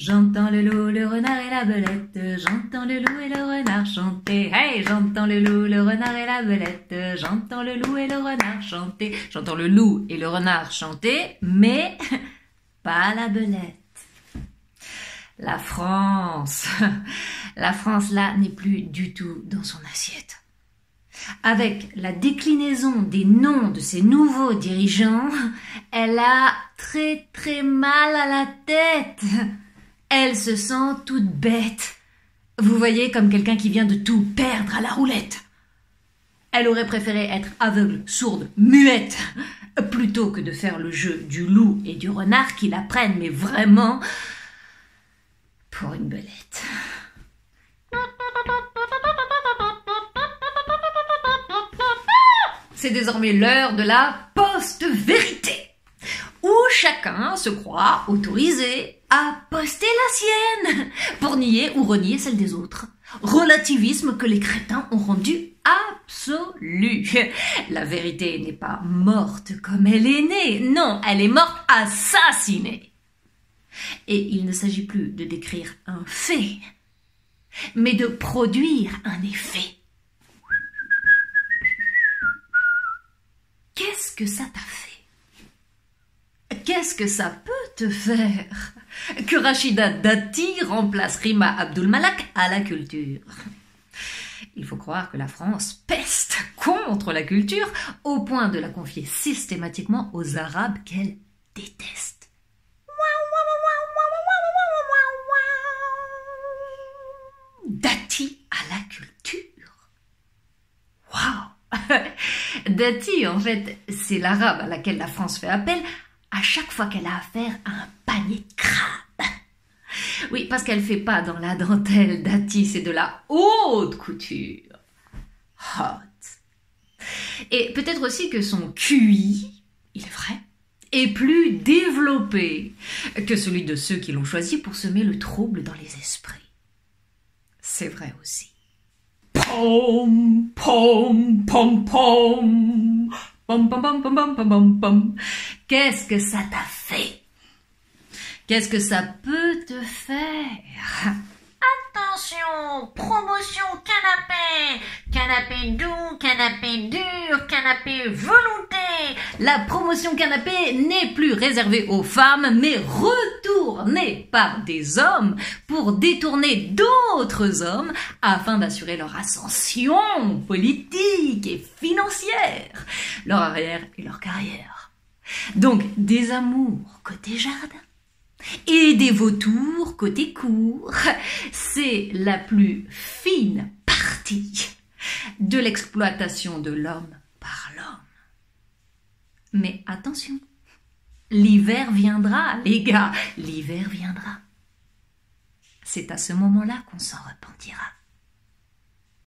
J'entends le loup, le renard et la belette, j'entends le loup et le renard chanter. Hey, j'entends le loup, le renard et la belette, j'entends le loup et le renard chanter. J'entends le loup et le renard chanter, mais pas la belette. La France là n'est plus du tout dans son assiette. Avec la déclinaison des noms de ces nouveaux dirigeants, elle a très mal à la tête. Elle se sent toute bête. Vous voyez, comme quelqu'un qui vient de tout perdre à la roulette. Elle aurait préféré être aveugle, sourde, muette, plutôt que de faire le jeu du loup et du renard qui la prennent, mais vraiment pour une belette. C'est désormais l'heure de la post-vérité, où chacun se croit autorisé à poster la sienne, pour nier ou renier celle des autres. Relativisme que les crétins ont rendu absolu. La vérité n'est pas morte comme elle est née, non, elle est morte assassinée. Et il ne s'agit plus de décrire un fait, mais de produire un effet. Qu'est-ce que ça t'a fait? Qu'est-ce que ça peut te faire que Rachida Dati remplace Rima Abdul-Malak à la culture? Il faut croire que la France peste contre la culture au point de la confier systématiquement aux Arabes qu'elle déteste. Dati à la culture. Waouh! Dati, en fait, c'est l'arabe à laquelle la France fait appel à chaque fois qu'elle a affaire à un panier de crabes. Oui, parce qu'elle fait pas dans la dentelle, Dati, c'est de la haute couture. Hot. Et peut-être aussi que son QI, il est vrai, est plus développé que celui de ceux qui l'ont choisi pour semer le trouble dans les esprits. C'est vrai aussi. Pom, pom, pom, pom. Pom, pom, pom, pom, pom, pom, pom, pom. Qu'est-ce que ça t'a fait? Qu'est-ce que ça peut te faire? Attention, promotion canapé. Canapé doux, canapé dur, canapé velouté. La promotion canapé n'est plus réservée aux femmes, mais retournée par des hommes pour détourner d'autres hommes afin d'assurer leur ascension politique et financière, leur arrière et leur carrière. Donc, des amours côté jardin et des vautours côté cour, c'est la plus fine partie de l'exploitation de l'homme par l'homme. Mais attention, l'hiver viendra, les gars, l'hiver viendra. C'est à ce moment-là qu'on s'en repentira.